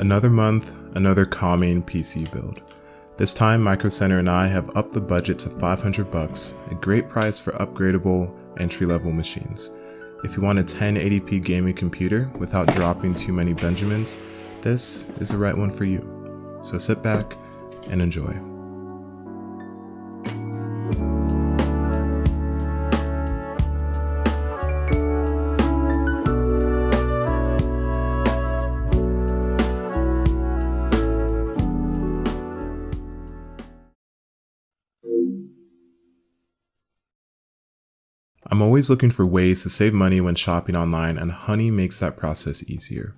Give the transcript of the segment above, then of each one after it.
Another month, another calming PC build. This time, Micro Center and I have upped the budget to $500, a great price for upgradable entry-level machines. If you want a 1080p gaming computer without dropping too many Benjamins, this is the right one for you. So sit back and enjoy. I'm always looking for ways to save money when shopping online, and Honey makes that process easier.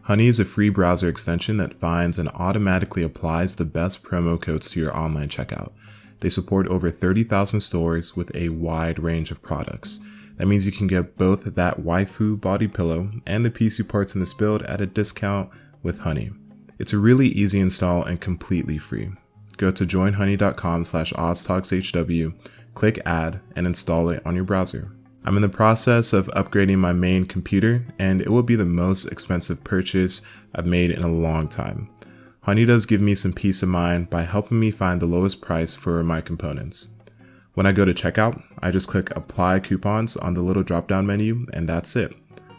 Honey is a free browser extension that finds and automatically applies the best promo codes to your online checkout. They support over 30,000 stores with a wide range of products. That means you can get both that waifu body pillow and the PC parts in this build at a discount with Honey. It's a really easy install and completely free. Go to joinhoney.com/OzTalksHW, click add, and install it on your browser. I'm in the process of upgrading my main computer, and it will be the most expensive purchase I've made in a long time. Honey does give me some peace of mind by helping me find the lowest price for my components. When I go to checkout, I just click apply coupons on the little drop-down menu, and that's it.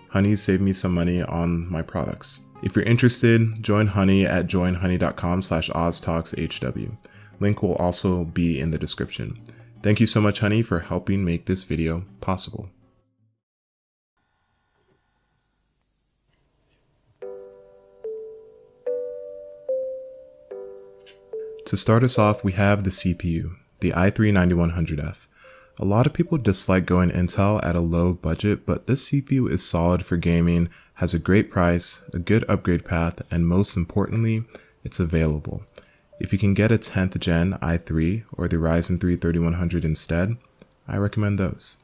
Honey saved me some money on my products. If you're interested, join Honey at joinhoney.com/OzTalksHW. Link will also be in the description. Thank you so much, Honey, for helping make this video possible. To start us off, we have the CPU, the i3-9100F. A lot of people dislike going Intel at a low budget, but this CPU is solid for gaming, has a great price, a good upgrade path, and most importantly, it's available. If you can get a 10th gen i3 or the Ryzen 3 3100 instead, I recommend those.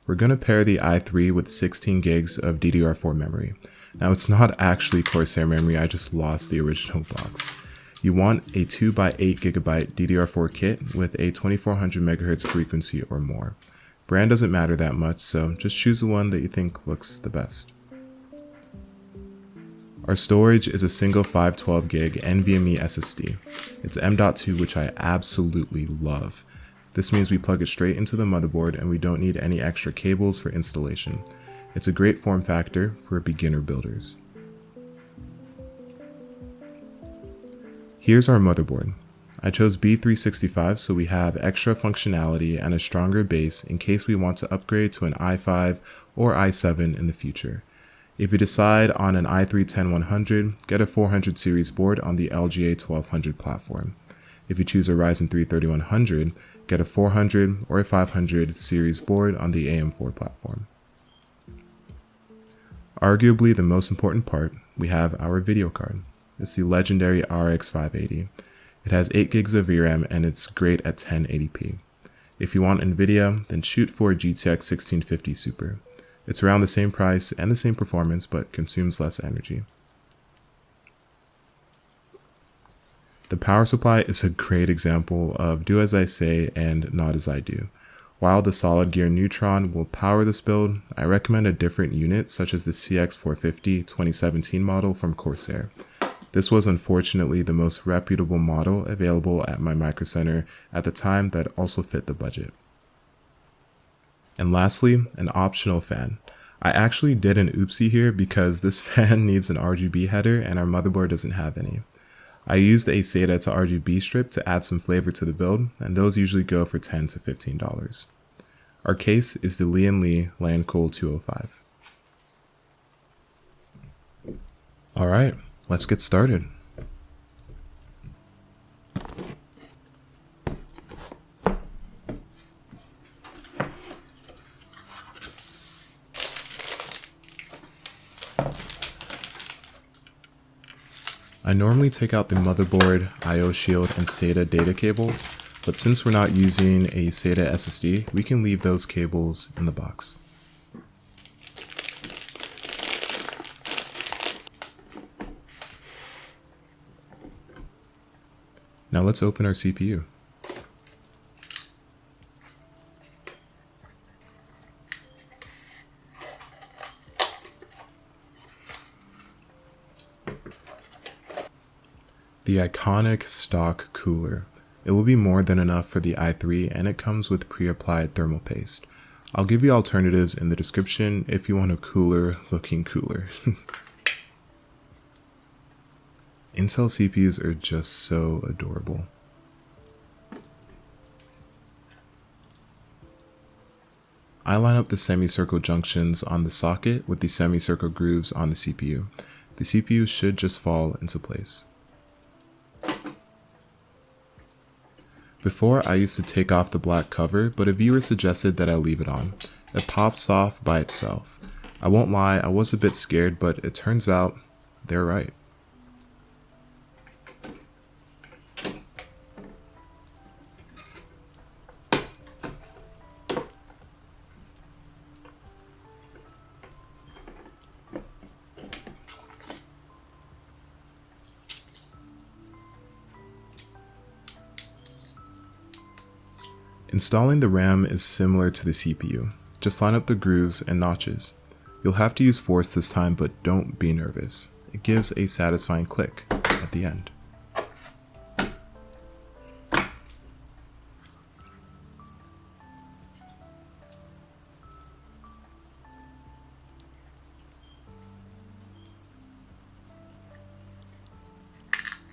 We're going to pair the i3 with 16 gigs of DDR4 memory. Now it's not actually Corsair memory, I just lost the original box. You want a 2x8GB DDR4 kit with a 2400 MHz frequency or more. Brand doesn't matter that much, so just choose the one that you think looks the best. Our storage is a single 512 gig NVMe SSD. It's M.2, which I absolutely love. This means we plug it straight into the motherboard and we don't need any extra cables for installation. It's a great form factor for beginner builders. Here's our motherboard. I chose B365 so we have extra functionality and a stronger base in case we want to upgrade to an i5 or i7 in the future. If you decide on an i3-10100, get a 400 series board on the LGA 1200 platform. If you choose a Ryzen 3 3100, get a 400 or a 500 series board on the AM4 platform. Arguably the most important part, we have our video card. It's the legendary RX 580. It has 8 gigs of VRAM and it's great at 1080p. If you want NVIDIA, then shoot for a GTX 1650 Super. It's around the same price and the same performance, but consumes less energy. The power supply is a great example of do as I say and not as I do. While the Solid Gear Neutron will power this build, I recommend a different unit such as the CX450 2017 model from Corsair. This was unfortunately the most reputable model available at my Micro Center at the time that also fit the budget. And lastly, an optional fan. I actually did an oopsie here because this fan needs an RGB header and our motherboard doesn't have any. I used a SATA to RGB strip to add some flavor to the build, and those usually go for $10 to $15. Our case is the Lee & Lee LandCool 205. Alright, let's get started. I normally take out the motherboard, I/O shield, and SATA data cables, but since we're not using a SATA SSD, we can leave those cables in the box. Now let's open our CPU. The iconic stock cooler. It will be more than enough for the i3 and it comes with pre-applied thermal paste. I'll give you alternatives in the description if you want a cooler looking cooler. Intel CPUs are just so adorable. I line up the semicircle junctions on the socket with the semicircle grooves on the CPU. The CPU should just fall into place. Before, I used to take off the black cover, but a viewer suggested that I leave it on. It pops off by itself. I won't lie, I was a bit scared, but it turns out they're right. Installing the RAM is similar to the CPU. Just line up the grooves and notches. You'll have to use force this time, but don't be nervous. It gives a satisfying click at the end.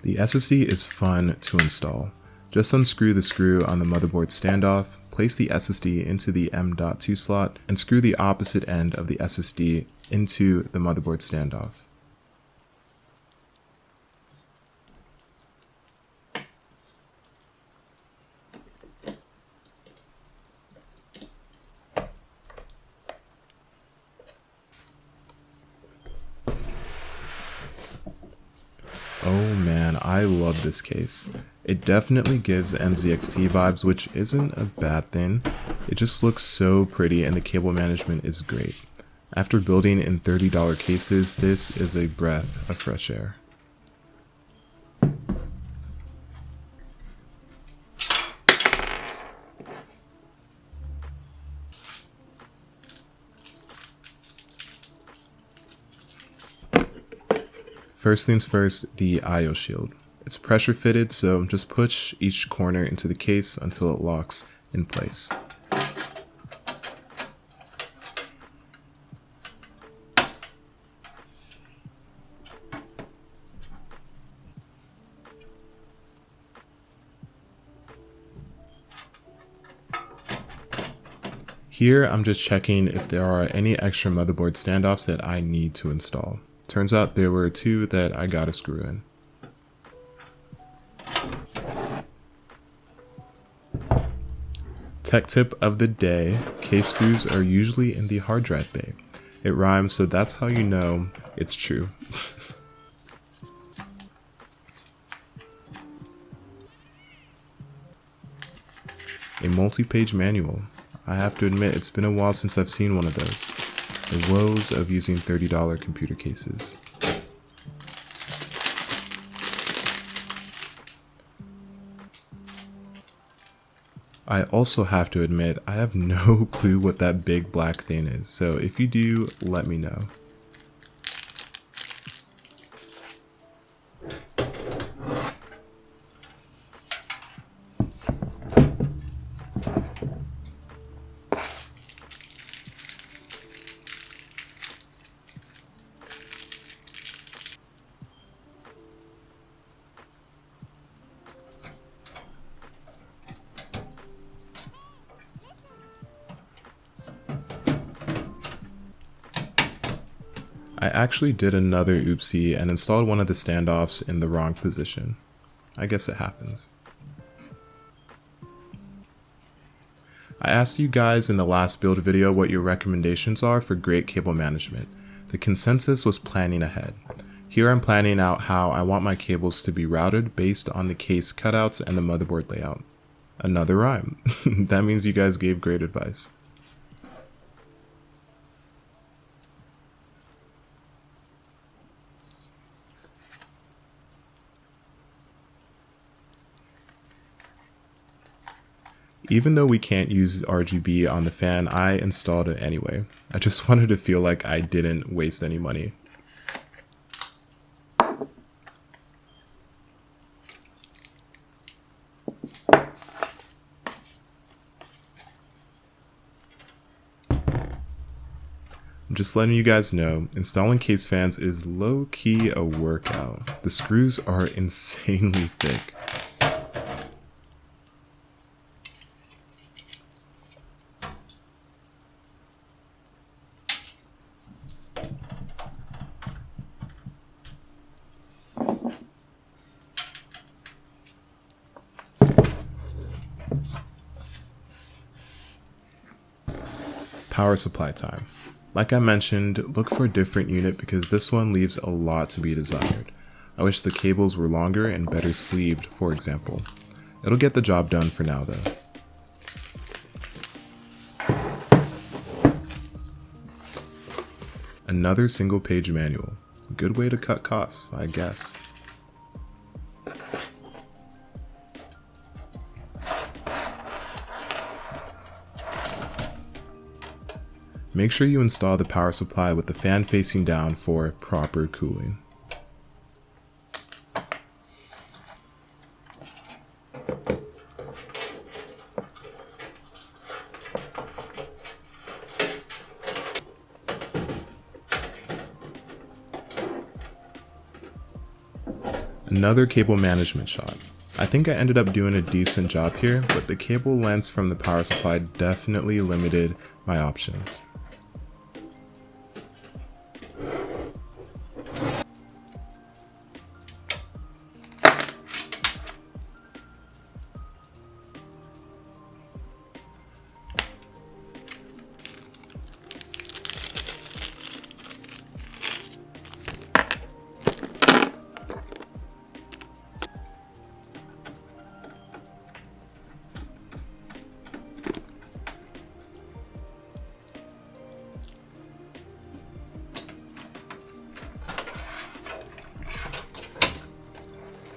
The SSD is fun to install. Just unscrew the screw on the motherboard standoff, place the SSD into the M.2 slot, and screw the opposite end of the SSD into the motherboard standoff. Oh man, I love this case. It definitely gives NZXT vibes, which isn't a bad thing. It just looks so pretty and the cable management is great. After building in $30 cases, this is a breath of fresh air. First things first, the IO shield. It's pressure fitted, so just push each corner into the case until it locks in place. Here, I'm just checking if there are any extra motherboard standoffs that I need to install. Turns out there were two that I gotta screw in. Tech tip of the day, case screws are usually in the hard drive bay. It rhymes, so that's how you know it's true. A multi-page manual. I have to admit, it's been a while since I've seen one of those. The woes of using $30 computer cases. I also have to admit, I have no clue what that big black thing is, so if you do, let me know. I actually did another oopsie and installed one of the standoffs in the wrong position. I guess it happens. I asked you guys in the last build video what your recommendations are for great cable management. The consensus was planning ahead. Here I'm planning out how I want my cables to be routed based on the case cutouts and the motherboard layout. Another rhyme. That means you guys gave great advice. Even though we can't use RGB on the fan, I installed it anyway. I just wanted to feel like I didn't waste any money. Just letting you guys know, installing case fans is low-key a workout. The screws are insanely thick. Power supply time. Like I mentioned, look for a different unit because this one leaves a lot to be desired. I wish the cables were longer and better sleeved, for example. It'll get the job done for now though. Another single page manual. Good way to cut costs, I guess. Make sure you install the power supply with the fan facing down for proper cooling. Another cable management shot. I think I ended up doing a decent job here, but the cable lengths from the power supply definitely limited my options.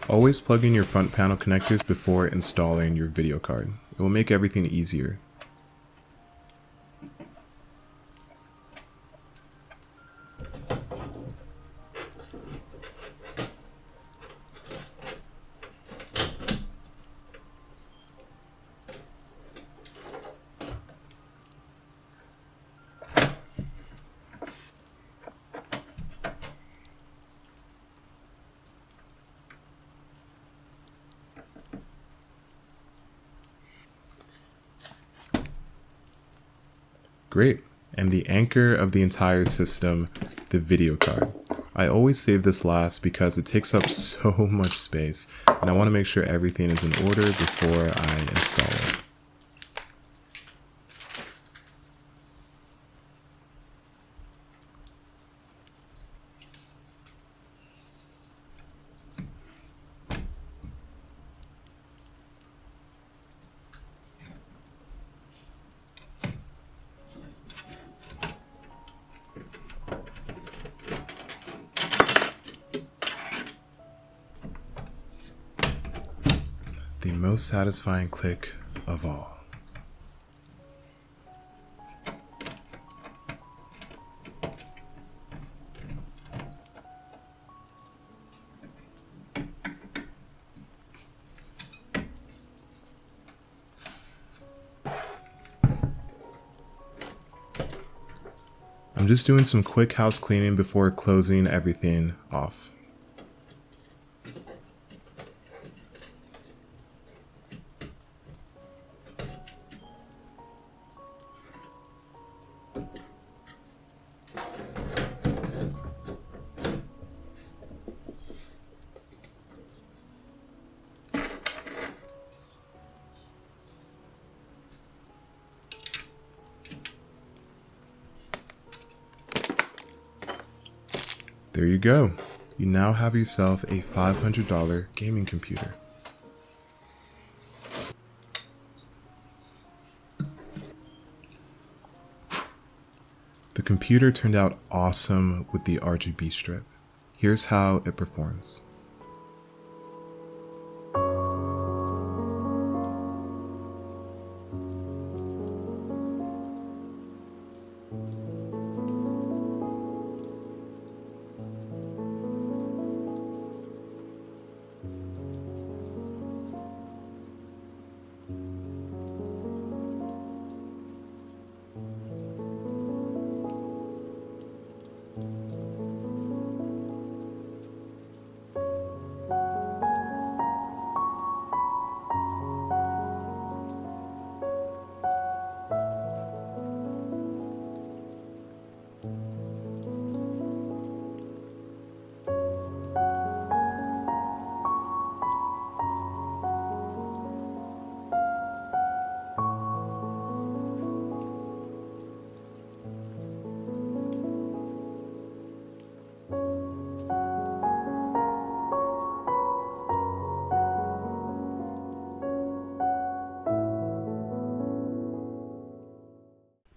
Always plug in your front panel connectors before installing your video card. It will make everything easier. Great. And the anchor of the entire system, the video card. I always save this last because it takes up so much space, and I want to make sure everything is in order before I install it. The most satisfying click of all. I'm just doing some quick house cleaning before closing everything off. There you go. You now have yourself a $500 gaming computer. The computer turned out awesome with the RGB strip. Here's how it performs.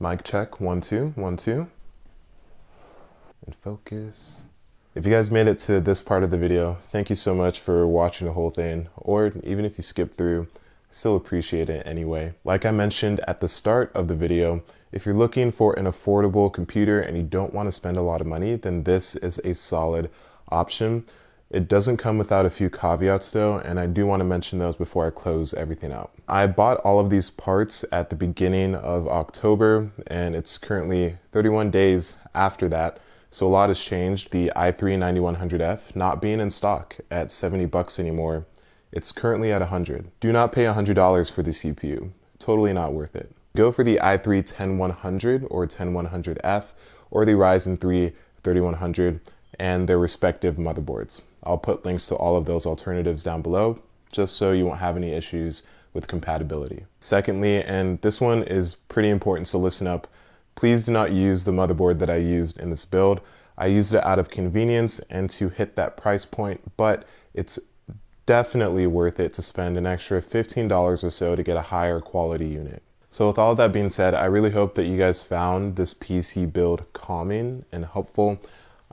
Mic check, 1 2 1 2, and focus. If you guys made it to this part of the video, thank you so much for watching the whole thing, or even if you skip through, still appreciate it anyway. Like I mentioned at the start of the video, if you're looking for an affordable computer and you don't want to spend a lot of money, then this is a solid option. It doesn't come without a few caveats though, and I do want to mention those before I close everything out. I bought all of these parts at the beginning of October, and it's currently 31 days after that, so a lot has changed. The i3-9100F not being in stock at $70 anymore. It's currently at $100. Do not pay $100 for the CPU. Totally not worth it. Go for the i3-10100 or 10100F or the Ryzen 3 3100 and their respective motherboards. I'll put links to all of those alternatives down below, just so you won't have any issues with compatibility. Secondly, and this one is pretty important, so listen up, please do not use the motherboard that I used in this build. I used it out of convenience and to hit that price point, but it's definitely worth it to spend an extra $15 or so to get a higher quality unit. So with all of that being said, I really hope that you guys found this PC build calming and helpful.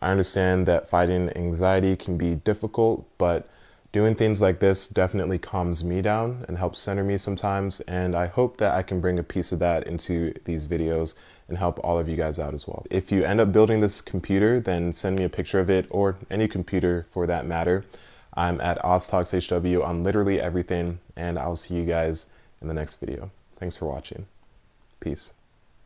I understand that fighting anxiety can be difficult, but doing things like this definitely calms me down and helps center me sometimes, and I hope that I can bring a piece of that into these videos and help all of you guys out as well. If you end up building this computer, then send me a picture of it, or any computer for that matter. I'm at OzTalksHW on literally everything, and I'll see you guys in the next video. Thanks for watching. Peace.